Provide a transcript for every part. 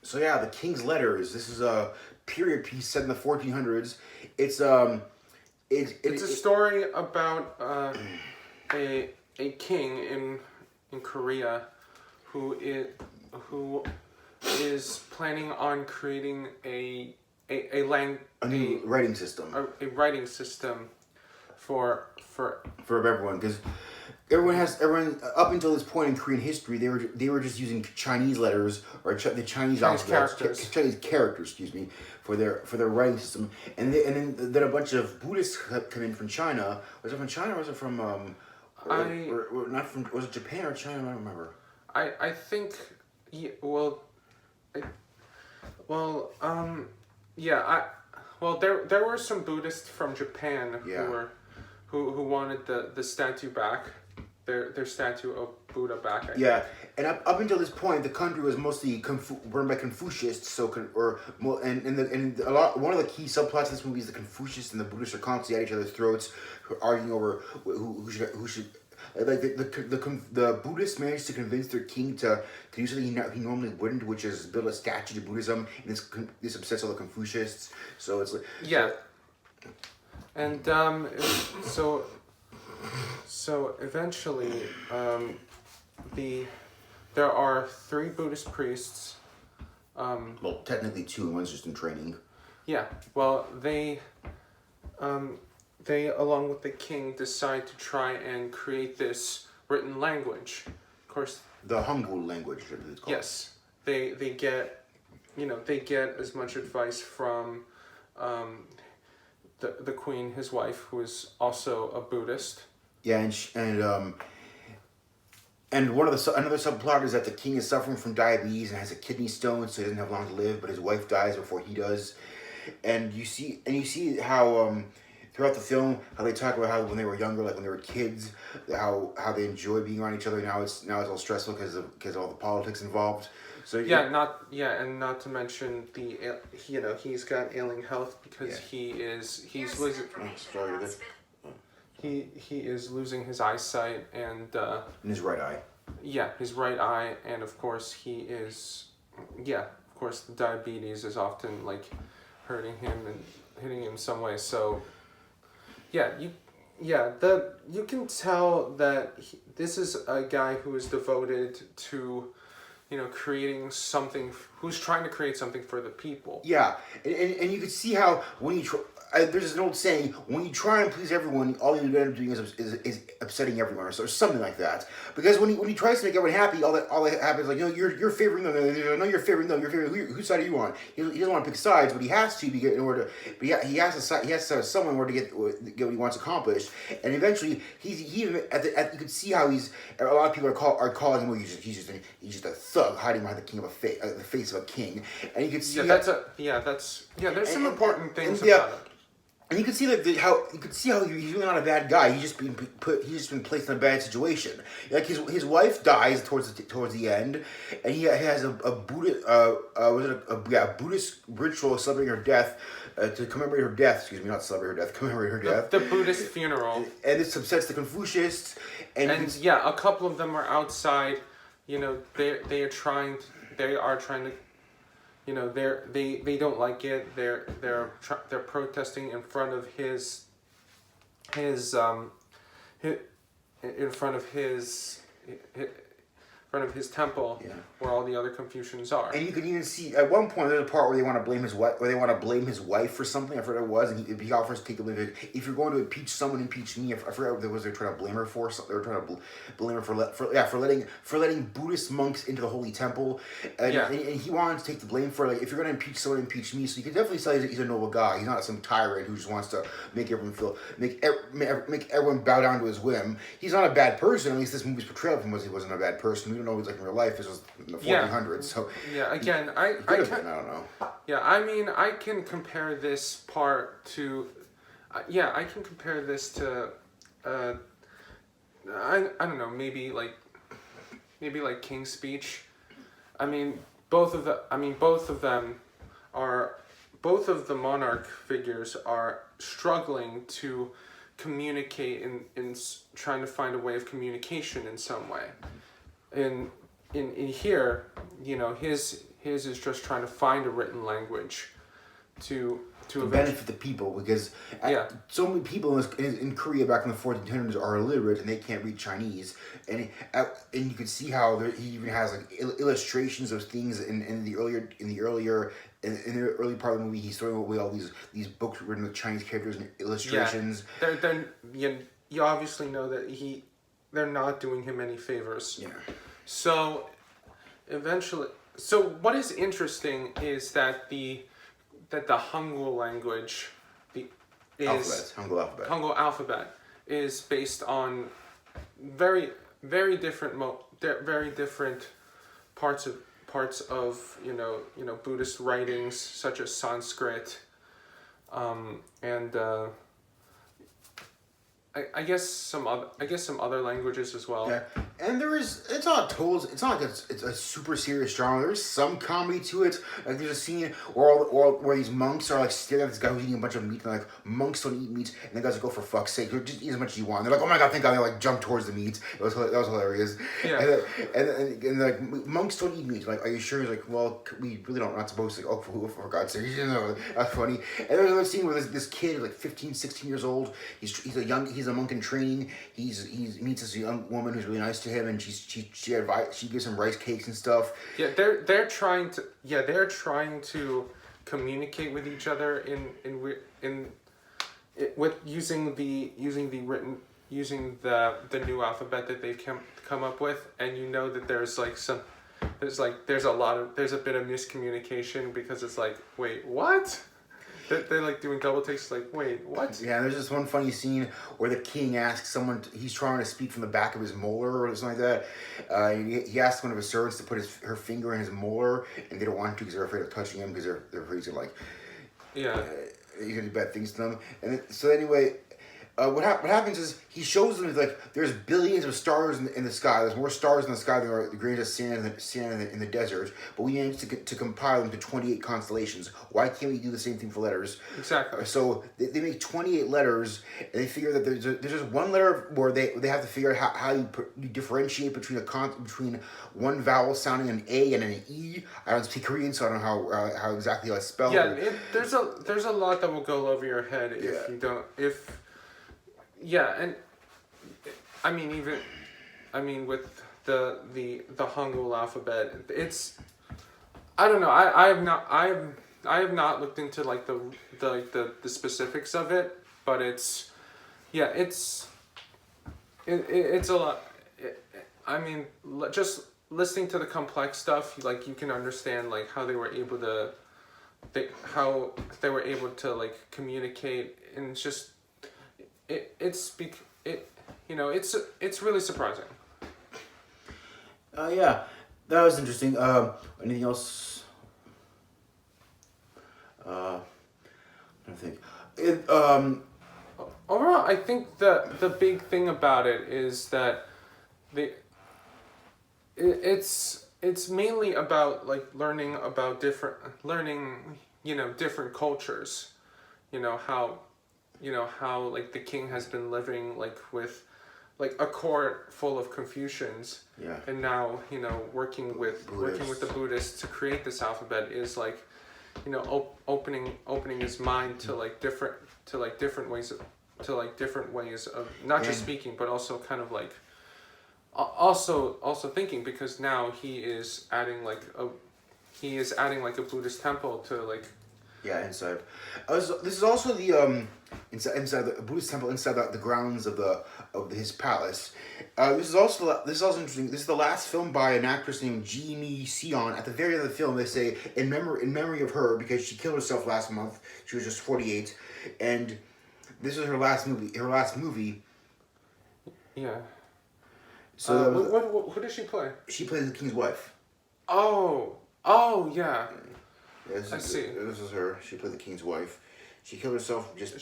So yeah, the King's Letters. This is a period piece set in the 1400s. It's It's a story about a king in Korea who is planning on creating a new writing system. A writing system for everyone, because everyone up until this point in Korean history, they were just using Chinese letters or the Chinese alphabet, Chinese characters, excuse me, for their writing system. And then a bunch of Buddhists come in from China. Was it from China or was it from or not from? Was it Japan or China? I don't remember. I think there were some Buddhists from Japan who wanted the statue back, their statue of Buddha back. I think. And up until this point, the country was mostly run by Confucians. One of the key subplots of this movie is the Confucians and the Buddhists are constantly at each other's throats, arguing over who should. Like the Buddhists managed to convince their king to do something he normally wouldn't, which is build a statue to Buddhism, and this upsets all the Confucianists. So it's like and so eventually there are 3 Buddhist priests. Well, technically 2, and one's just in training. Yeah, well they along with the king decide to try and create this written language. Of course, the Hangul language, it's called. Yes, they get as much advice from the queen, his wife, who is also a Buddhist. Yeah, and another subplot is that the king is suffering from diabetes and has a kidney stone, so he doesn't have long to live. But his wife dies before he does, and you see how throughout the film how they talk about how when they were younger, like when they were kids, how they enjoy being around each other. Now it's all stressful because of all the politics involved. So and not to mention he's got ailing health because he's losing. He is losing his eyesight and in his right eye. Yeah, his right eye, and of course the diabetes is often like hurting him and hitting him some way. So you can tell that this is a guy who is devoted to creating something, who's trying to create something for the people. Yeah, and you can see how when you there's an old saying, when you try and please everyone, all you end up doing is upsetting everyone, or something like that. Because when he tries to make everyone happy, all that happens, like, you're favoring them, no, you're favoring them, whose side are you on? He doesn't want to pick sides, but he has to he has to have someone in order to get what he wants accomplished. And eventually, you can see how a lot of people are calling him, he's just a thug hiding behind the face of a king. And you can see there's some important things about it. And you can see how he's really not a bad guy. He's just been placed in a bad situation. Like his wife dies towards the end, and he has a Buddhist ritual celebrating her death to commemorate her death. Excuse me, not celebrate her death. Commemorate her death. The Buddhist funeral. And this upsets the Confucianists. And a couple of them are outside. They are trying to. They don't like it. They're protesting in front of his temple, where all the other Confucians are. And you can even see at one point there's a part where they want to blame his wife for something. I forgot what it was, and he offers to take the blame. If you're going to impeach someone, impeach me. I forgot what it was. They're trying to blame her for. They were trying to blame her for letting Buddhist monks into the holy temple. And he wanted to take the blame for, like, if you're going to impeach someone, impeach me. So you can definitely say he's a noble guy. He's not some tyrant who just wants to make everyone bow down to his whim. He's not a bad person. At least this movie's portrayal of him was he wasn't a bad person. We don't know what he's like in real life. This was in the 1400s, so again, I don't know. Yeah, I mean, I can compare this part to, I can compare this to, I don't know, maybe like King's Speech. I mean, both of the monarch figures are struggling to communicate in trying to find a way of communication in some way. In here, his is just trying to find a written language to benefit the people, because so many people in Korea back in the 1400s are illiterate and they can't read Chinese, and you can see how he even has like illustrations of things in the early part of the movie. He's throwing away all these books written with Chinese characters and illustrations. You obviously know that they're not doing him any favors. Yeah. So eventually, what is interesting is that the Hangul language Hangul alphabet is based on very different parts of Buddhist writings such as Sanskrit, and I guess some other languages as well. Yeah, and it's not like it's a super serious drama. There's some comedy to it. Like there's a scene where these monks are like staring at this guy who's eating a bunch of meat, and like, monks don't eat meat, and the guy's like, "Oh, for fuck's sake, just eat as much as you want." And they're like, "Oh my god, thank God!" And they like jump towards the meat. That was hilarious. Yeah. And like, monks don't eat meat. Like, are you sure? He's like, "Well, we really don't. We're not supposed to." Oh, for God's sake, that's funny. And there's another scene where this kid, like 15, 16 years old, he's a monk in training. He meets this young woman who's really nice to him, and she gives him rice cakes and stuff. Yeah, they're trying to communicate with each other with using the new alphabet that they've come up with, and that there's a bit of miscommunication, because it's like, wait, what? They're like doing double takes, like, wait, what? Yeah, there's this one funny scene where the king asks someone, he's trying to speak from the back of his molar or something like that. He asks one of his servants to put her finger in his molar, and they don't want to because they're afraid of touching him, because they're afraid he's gonna, like, he's gonna do bad things to them. And so anyway, what happens is he shows them, like, there's billions of stars in the sky. There's more stars in the sky than there are the grains of sand in the desert. But we managed to compile them to 28 constellations. Why can't we do the same thing for letters? Exactly. So they make 28 letters, and they figure that there's just one letter where they have to figure out how you differentiate between between one vowel sounding an A and an E. I don't speak Korean, so I don't know how exactly I spell it. Yeah, there's a lot that will go over your head if you don't Yeah, and I mean with the Hangul alphabet, it's, I don't know. I have not looked into like the specifics of it, but it's a lot. Just listening to the complex stuff, like, you can understand like how they were able to like communicate, and it's just. It's really surprising. Yeah, that was interesting. Anything else? I think. Overall, I think the big thing about it is that it's mainly about like learning different cultures, how like the king has been living like with like a court full of Confucians, and now working with the Buddhists to create this alphabet is like opening his mind to different ways of not just speaking, but also kind of like also thinking, because now he is adding like a Buddhist temple to like. Yeah, inside. This is also the inside the Buddhist temple, inside the grounds of his palace. This is also interesting. This is the last film by an actress named Ji Mi-seon. At the very end of the film, they say in memory of her, because she killed herself last month. She was just 48, and this is her last movie. Yeah. So who does she play? She plays the king's wife. Oh yeah. I see. This is her. She played the king's wife. She killed herself just.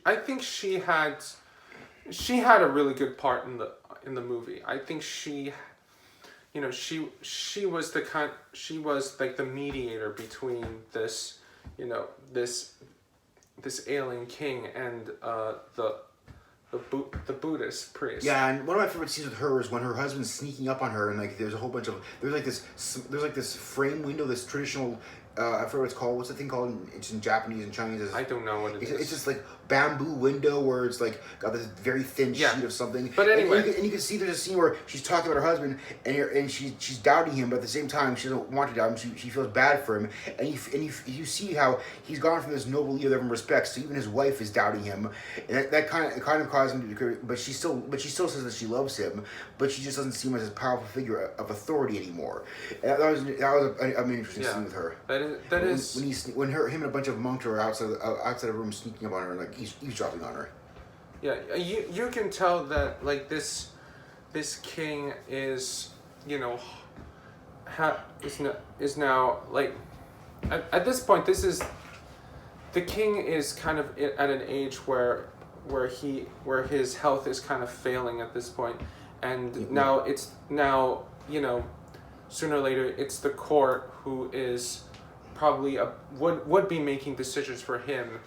I think she had a really good part in the movie. I think she was she was like the mediator between this this ailing king and the Buddhist priest. Yeah, and one of my favorite scenes with her is when her husband's sneaking up on her, and like there's a whole bunch of there's like this frame window, this traditional. I forget what it's called. What's the thing called? It's in Japanese and Chinese. I don't know what it is. It's just like bamboo window where it's like got this very thin sheet of something. But anyway, and you can see there's a scene where she's talking about her husband and she's doubting him, but at the same time she doesn't want to doubt him. She feels bad for him, and you see how he's gone from this noble leader that everyone respects. So even his wife is doubting him, and that kind of caused him to. But she still says that she loves him, but she just doesn't see him as a powerful figure of authority anymore. And that was an interesting scene with her. That is When him and a bunch of monks are outside of the room sneaking up on her, and like he's eavesdropping on her. Yeah, you can tell that like this king is, you know, is now like at this point the king is kind of at an age where his health is kind of failing at this point, and now you know, sooner or later it's the court who is probably would be making decisions for him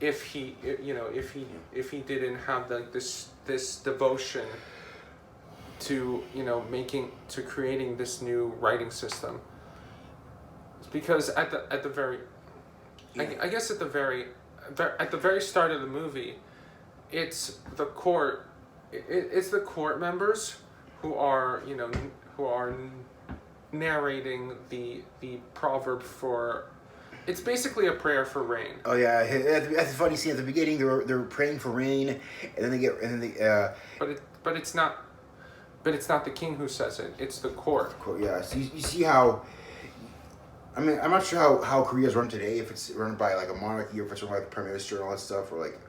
if he didn't have like this devotion to, you know, creating this new writing system. Because at the very I guess at the very start of the movie, it's the court members who are narrating the proverb for. It's basically a prayer for rain. Oh yeah, that's a funny scene at the beginning. They're praying for rain, and then they. But it's not the king who says it. It's the court. Yeah, so you see how. I mean, I'm not sure how Korea's run today. If it's run by like a monarchy or if it's run by like the prime minister and all that stuff, or like.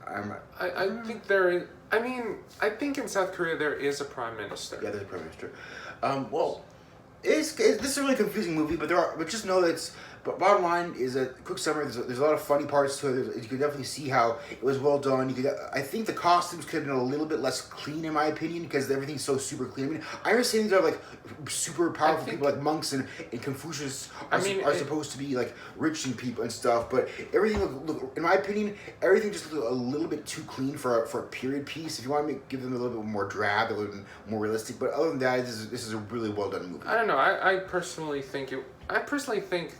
I think there is. I mean, I think in South Korea there is a prime minister. Yeah, there's a prime minister. Well, this is a really confusing movie, but just know that it's. But bottom line is a quick summary. There's a lot of funny parts to it. You can definitely see how it was well done. I think the costumes could have been a little bit less clean, in my opinion, because everything's so super clean. I mean, I understand these are like super powerful people, like monks and Confucius are supposed to be like rich and people and stuff. But everything look in my opinion, everything just looked a little bit too clean for a period piece. If you want to give them a little bit more drab, a little bit more realistic. But other than that, this is a really well done movie. I don't know. I personally think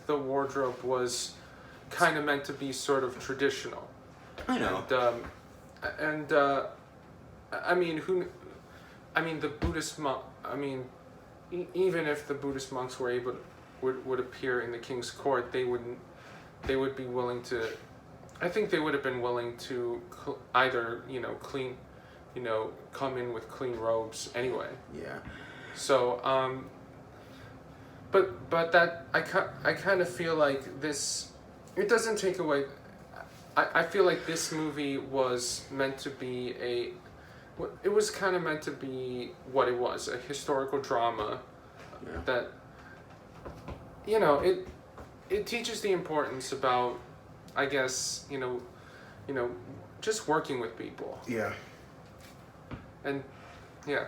the wardrobe was kind of meant to be sort of traditional. I know. And the Buddhist monk. I mean, even if the Buddhist monks were able would appear in the king's court, they would be willing to. I think they would have been willing to either clean, come in with clean robes anyway. Yeah. So But that I kind of feel like this, it doesn't take away. I feel like this movie was meant to be it was kind of meant to be what it was, a historical drama. Yeah. That it teaches the importance about, I guess, just working with people. Yeah. And yeah.